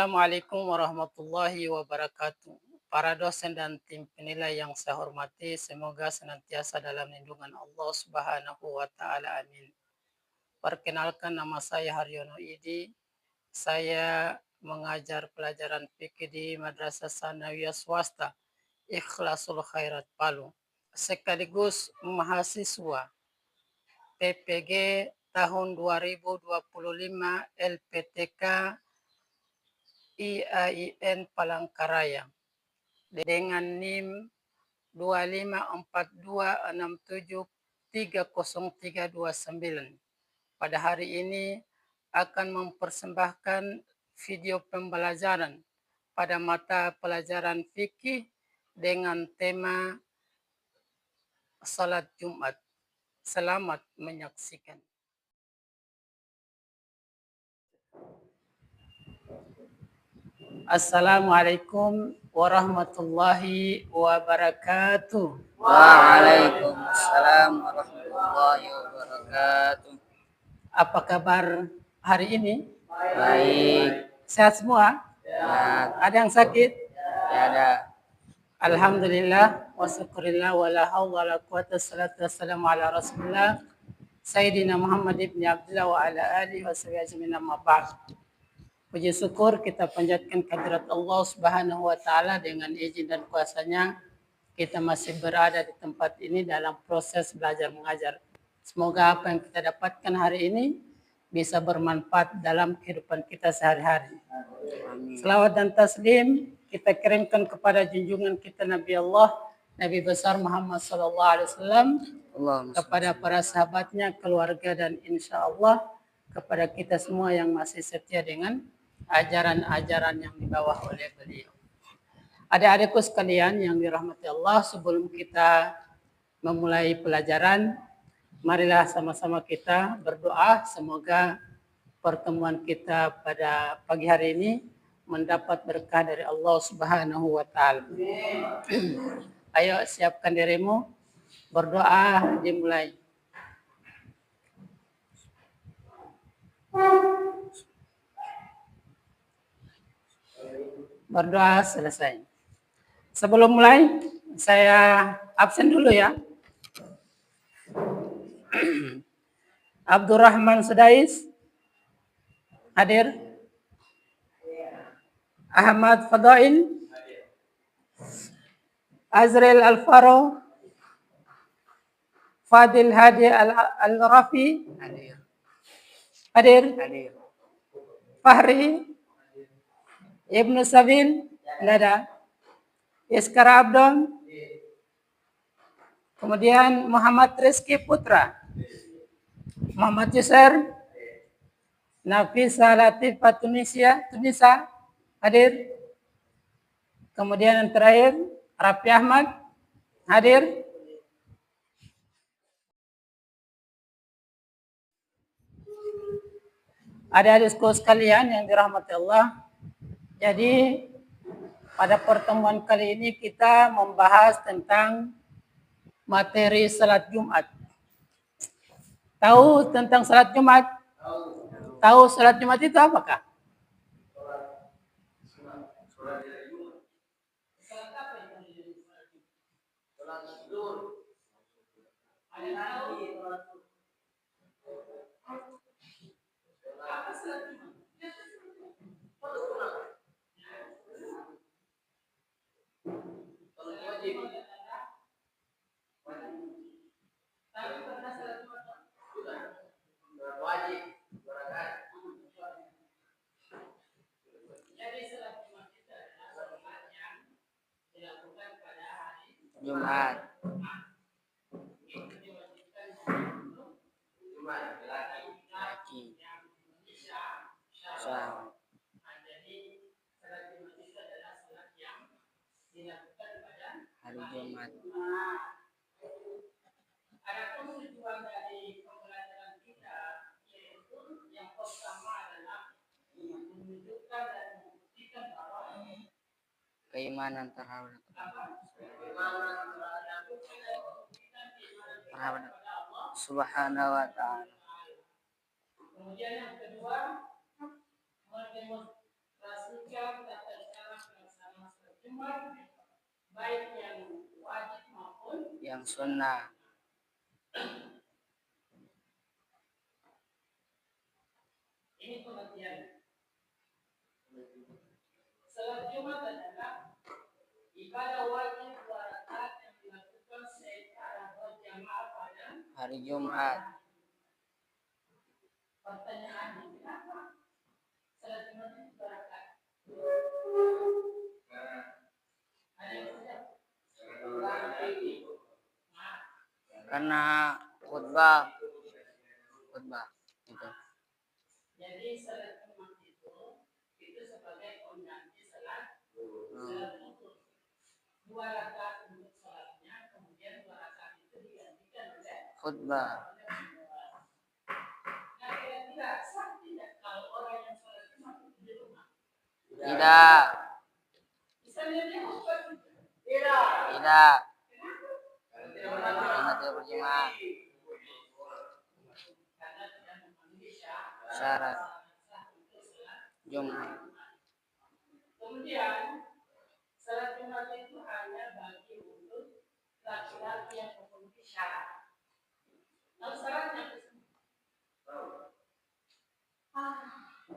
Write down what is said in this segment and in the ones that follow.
Assalamualaikum warahmatullahi wabarakatuh. Para dosen dan tim penilai yang saya hormati, semoga senantiasa dalam lindungan Allah Subhanahu wa taala. Amin. Perkenalkan, nama saya Haryono Idi. Saya mengajar pelajaran fikih di Madrasah Sanawiyah Swasta Ikhlasul Khairat Palu. Sekaligus mahasiswa PPG tahun 2025 LPTK IAIN Palangkaraya dengan NIM 2542673039. Pada hari ini akan mempersembahkan video pembelajaran pada mata pelajaran fikih dengan tema Salat Jumat. Selamat menyaksikan. Assalamualaikum warahmatullahi wabarakatuh. Waalaikumsalam warahmatullahi wabarakatuh. Apa kabar hari ini? Baik. Sehat semua? Ya, Ada yang sakit? ya ada. Alhamdulillah wa syukurillah wa la hawla wa la quwata salatu wassalamu ala rasulillah Sayyidina Muhammad ibn Abdullah wa ala alihi wa sahbihi ajma'in, amma ba'd. Puji syukur kita panjatkan kehadirat Allah Subhanahu wa taala, dengan izin dan kuasanya kita masih berada di tempat ini dalam proses belajar mengajar. Semoga apa yang kita dapatkan hari ini bisa bermanfaat dalam kehidupan kita sehari-hari. Selawat dan taslim kita kirimkan kepada junjungan kita Nabi Allah, Nabi besar Muhammad SAW, kepada para sahabatnya, keluarga, dan insya Allah kepada kita semua yang masih setia dengan ajaran-ajaran yang dibawa oleh beliau. Adik-adikku sekalian yang dirahmati Allah, sebelum kita memulai pelajaran, marilah sama-sama kita berdoa semoga pertemuan kita pada pagi hari ini mendapat berkah dari Allah Subhanahu wa taala. Ayo siapkan dirimu, berdoa dimulai. Berdoa selesai. Sebelum mulai, saya absen dulu ya. Abdurrahman Sudais hadir. Ahmad Fadail, Azrael Alfaro, Fadil Hadi Al-Rafi hadir. Fahri Ibnu Sabil tidak ada. Iskara Abdon, kemudian Muhammad Rizki Putra, Muhammad Yusir, Nafisa Latifah Tunisia hadir. Kemudian yang terakhir Rafi Ahmad hadir. Adik-adikku sekalian yang dirahmati Allah, jadi pada pertemuan kali ini kita membahas tentang materi salat Jumat. Tahu tentang salat Jumat? Tahu salat Jumat itu apakah? Jumat. Hari Jumat. Adapun tujuan dari pembelajaran kita yaitu yang pertama adalah menunjukkan dan membuktikan bahwa Keimanan terhadap Subhanahu wa ta'ala. Kemudian yang kedua, mendemonstrasikan sikap tata cara pelaksanaan sholat Jumat baik yang wajib maupun yang sunnah. ini pengertian. Sholat Jumat adalah ibadah wajib 2 rakaat yang dilakukan secara berjamaah pada Hari Jumat. Pertanyaannya, kenapa sholat Jumat itu 2 rakaat? Ada yang siap? Karena khutbah itu. Jadi sholat Jumat itu sebagai pengganti sholat zuhur. 2 rakaat untuk sholatnya, kemudian 2 rakaat itu digantikan oleh Khutbah. Nah, kira-kira sah tidak kalau orang yang sholat Jumat itu di rumah? Tidak. Misalnya dia khutbah juga? Tidak. Karena tidak berjamaah. Karena tidak memenuhi Syarat sah untuk sholat. Jumat. Kemudian sholat Jumat itu hanya bagi untuk laki-laki yang memenuhi syarat. Kalau syaratnya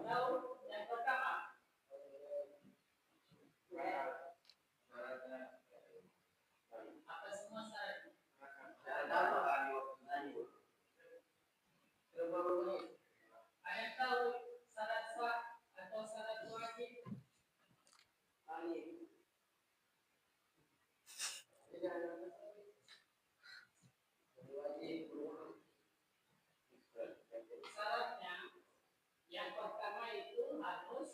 tahu yang pertama apa semua syaratnya? Ada yang tahu syarat sah atau syarat wajib? Syaratnya yang pertama itu harus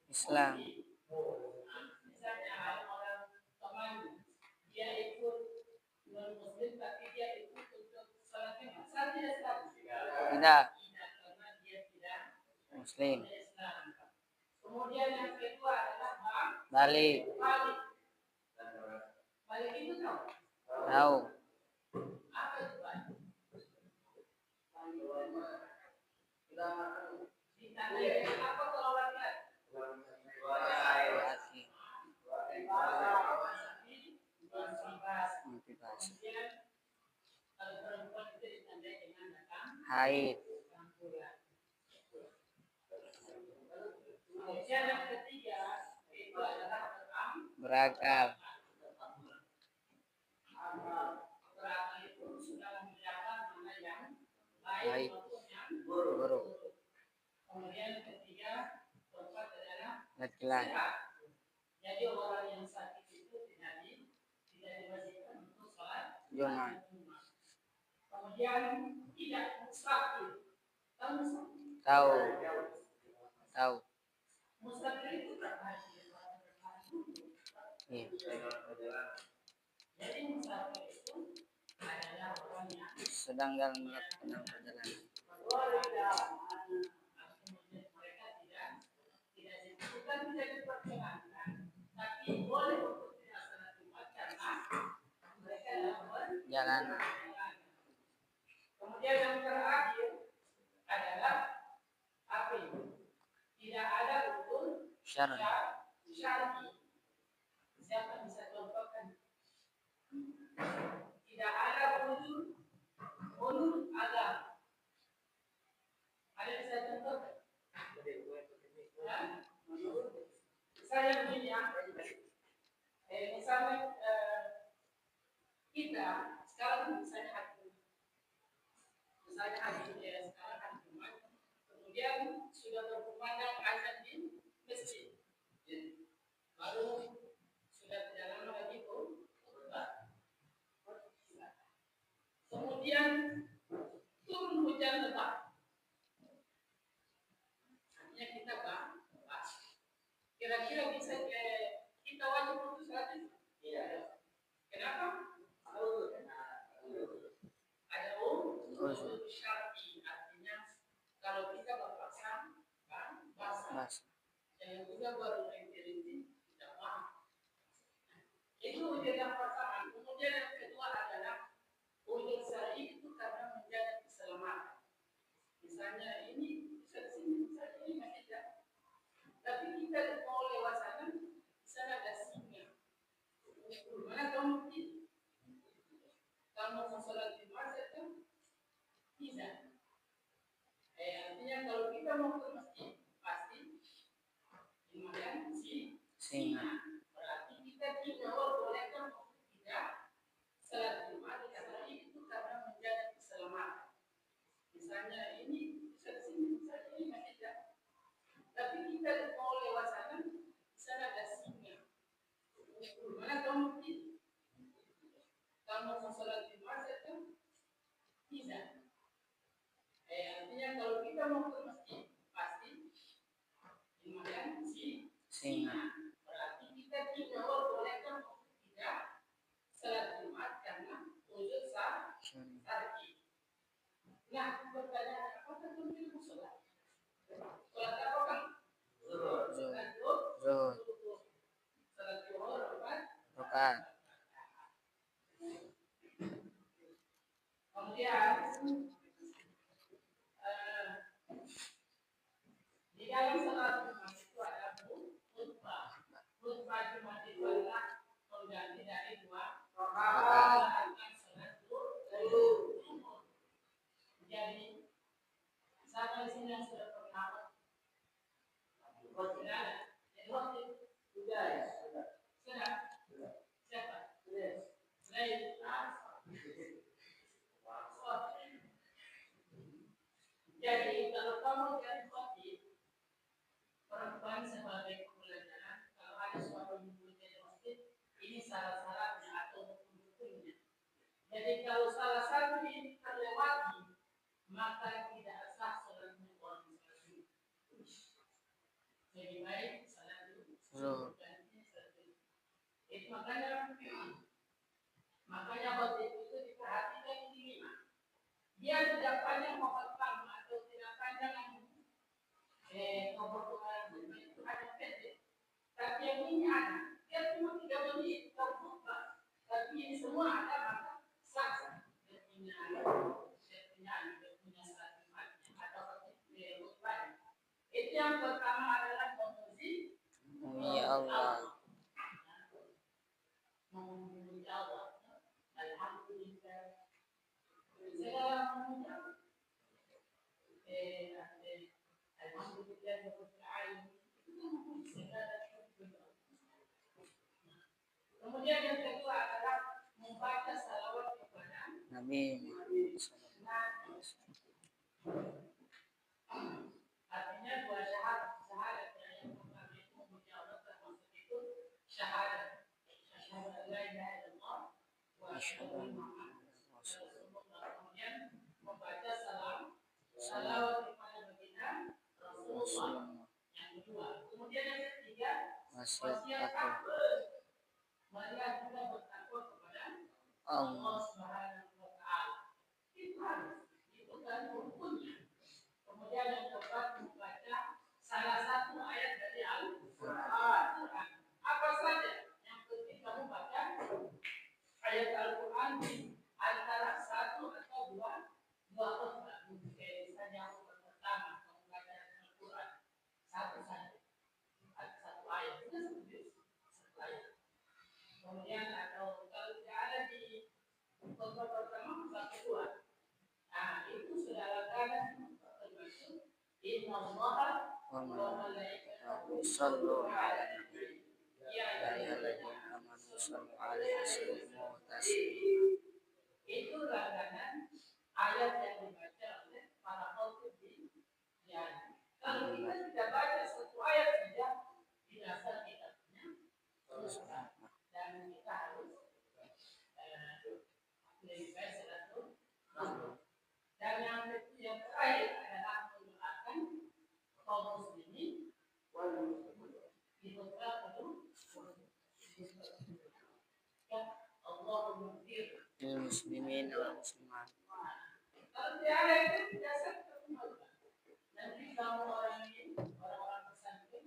Islam. misalnya ada orang teman dia ikut non muslim tapi dia ikut untuk sholat Jumat, sah tidak sah? Tidak. Karena dia tidak Muslim. Islam. Kemudian yang kedua adalah Balik. balik itu tahu Tahu. apa itu balik? Ditandai dengan apa kalau laki-laki? Laki. Motivasi. Kemudian kalau perempuan itu ditandai dengan datang Haid. kemudian yang ketiga itu adalah Berakal. berakal itu sudah membedakan mana yang Baik. baik maupun yang Buruk. kemudian ketiga keempat adalah Laki-laki. sehat. Jadi orang yang sakit itu tidak diwajibkan untuk sholat Jumat. kemudian tidak mustaqil. Tahu mustaqil? Tahu. Tahu. Mustaqil itu berapa hari? Iya. Jadi mustaqil itu adalah orang yang Sedang dalam melakukan perjalanan. mereka tidak bukan tidak diperkenankan, tapi boleh untuk tidak sholat Jumat karena mereka dalam Jalan. kemudian yang terakhir adalah apa itu? Tidak ada unsur syar'i. Siapa bisa contohkan? Tidak ada unsur agama. Ada bisa contohkan? Misalnya begini ya. Misalnya kita sekarang misalnya hari Jumat. Sekarang hari Jumat. Kemudian sudah berkumandang azan di masjid. Lalu sudah tidak lama lagi khutbah. Kemudian turun hujan lebat. Artinya kita bahas. Kira-kira bisa kita wajib untuk sholat itu? Iya. Kenapa? Ada unsur syar'i, artinya kalau kita berpasang basah. Yang juga baru rinci tidak paham. Itu ujian yang pertama. Kemudian yang kedua adalah ujian syar'i itu karena menjaga keselamatan. Misalnya ini bisa di sini, misalnya ini masih tidak. Tapi kita 4. Kemudian di dalam salat Jumat itu ada khutbah. Khutbah Jumat itu adalah pengganti dari 2 rakaat salatul zuhur. Jadi siapa di sini yang sudah pernah? Tidak. Jadi waktu sudah ya. Sudah. Siapa? Sudah. Jadi kalau kamu jadi khotib, perempuan sebagai pembelajaran, kalau ada suatu ibu jadi masjid, ini syarat-syaratnya atau hukum-hukumnya. Jadi kalau salah satu ini terlewati, maka tidak sah salatnya orang muslim. Lebih baik salat itu itu makanya khotib itu diperhatikan ini. Dia tidak panjang khotbah atau tidak panjang khotbah itu ada pendek. Tapi yang ini ada, dia cuma 3 menit khotbah. Tapi ini semua ada maka sah. Dia punya atau khotbah. Itu yang pertama adalah memuji Allah. Memuji Allah. Alhamdulillah. Segala memuji Alhamdulillah Rabbil Alamin. Kemudian yang kedua adalah membaca salawat kepada Nabi. Artinya 2 syahadat yang pertama itu memuji Allah termasuk itu syahadat. Asyhadu an la ilaha illallah wa asyhadu anna Muhammadan rasulullah. Kemudian membaca salawat kepada baginda Rasulullah. Yang kedua. Kemudian yang ketiga wasiat takwa. Marilah kita bertakwa kepada Allah Subhanahu wa taala. Itu kan rukunnya. Kemudian yang keempat membaca salah satu ayat dari Al-Quran. Apa saja yang penting kamu baca ayat Al-Quran antara 1 atau 2 khutbah. Misalnya khutbah pertama kamu baca Al-Quran 1 saja, 1 ayat, satu ayat. Kemudian atau kalau tidak ada di khutbah pertama khutbah kedua. Nah itu sudah lakukan termasuk Inna Allah wa malaikatahu yusholluna 'alan nabi. Ya ayyuhalladzina amanu shollu 'alaihi wa sallimu taslima. Itu langganan ayat yang dibaca oleh para khatib di Yaman. Kalau kita tidak baca satu ayat saja, dirasa kita punya dosa. Dan kita harus lebih baik salatul zuhur. Dan yang terakhir adalah mendoakan kaum muslimin di beberapa ya Allahumma ighfir lil muslimin wal muslimat. Kalau tidak ada itu biasa nanti kamu orang ini orang-orang pesantren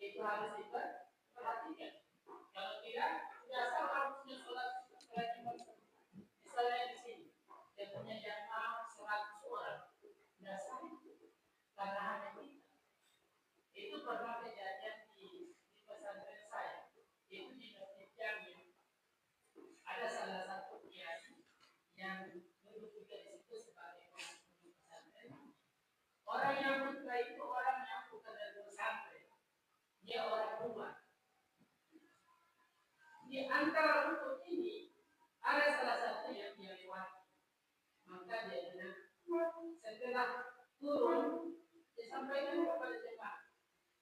itu harus diperhatikan. Kalau tidak biasa harusnya sholat misalnya di sini dia punya jamaah 100 orang biasa karena hanya kita itu pernah kejadian di pesantren saya itu di Masjid Jami ada salah satu kiai yang duduk juga di situ sebagai pemimpin pesantren. Orang yang khutbah itu orang yang bukan dari pesantren, dia orang rumah. Di antara rukun ini ada salah satu yang dia lewati, maka dia bilang setelah turun disampaikan kepada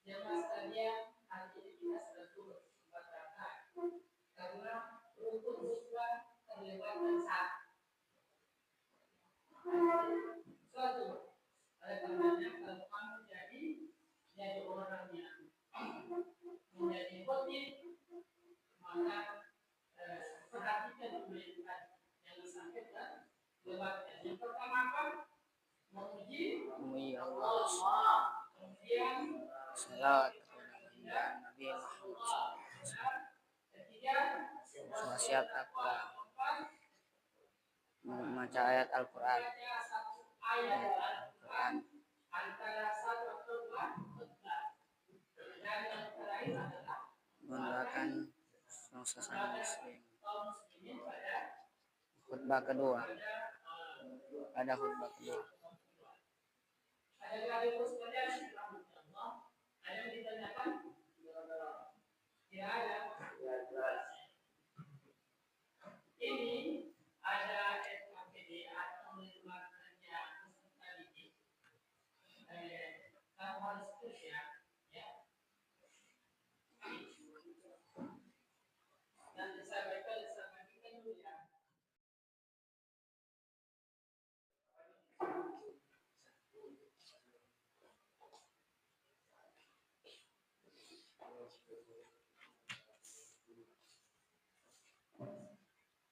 jemaah sekalian, hari ini kita sudah turun 4 rakaat karena rukun khutbah terlewatkan satu. Suatu oleh karenanya kalau kamu jadi orang yang menjadi khotib maka perhatikan pemerintahan jangan sampai lewatkan. Yang pertama apa? Memuji Allah. Kemudian Salawat kepada Nabi Muhammad. ketiga wasiat takwa, membaca ayat Al-Quran, mendoakan sesama muslim. Khutbah kedua, ada khutbah kedua.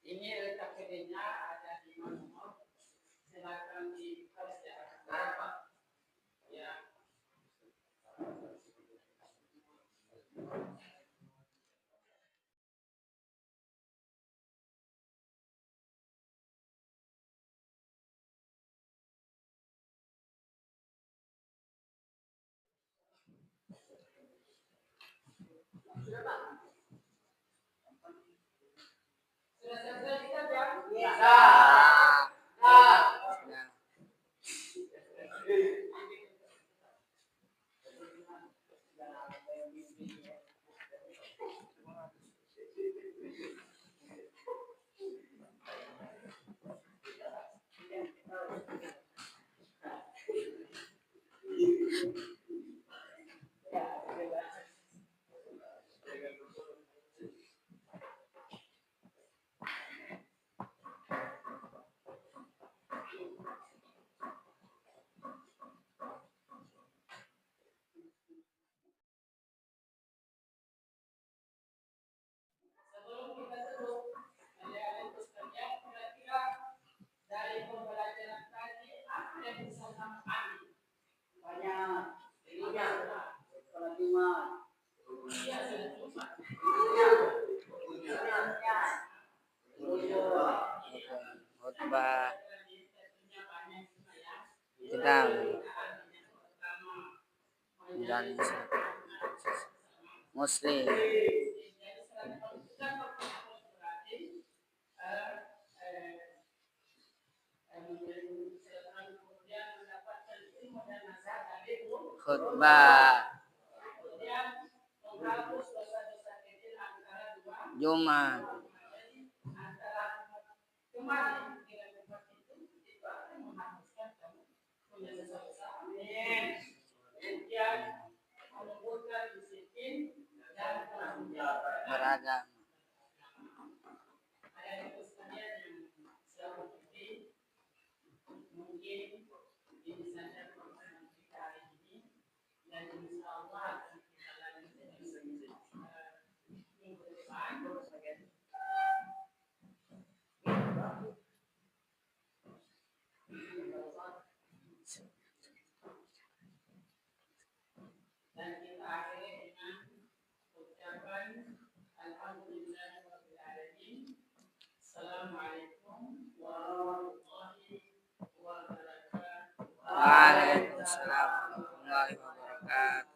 Ini KPD-nya ada di nomor, silakan dipersiapkan. Ya. Sudah selesai kita ya? Ya. Sebelum kita tutup, adik-adik sekalian, kira-kira dari pembelajaran tadi apa yang bisa kamu ambil? Banyak. Iya, Khutbah kita dan muslim. Khutbah Jumat. Beragama. Mungkin ini saja pertemuan kita hari ini, dan insya Allah akan kita lanjutkan minggu depan. Dan kita akhiri dengan ucapan Alhamdulillahirabbil alamin. Assalamualaikum warahmatullahi wabarakatuh. Waalaikumsalam warahmatullahi wabarakatuh.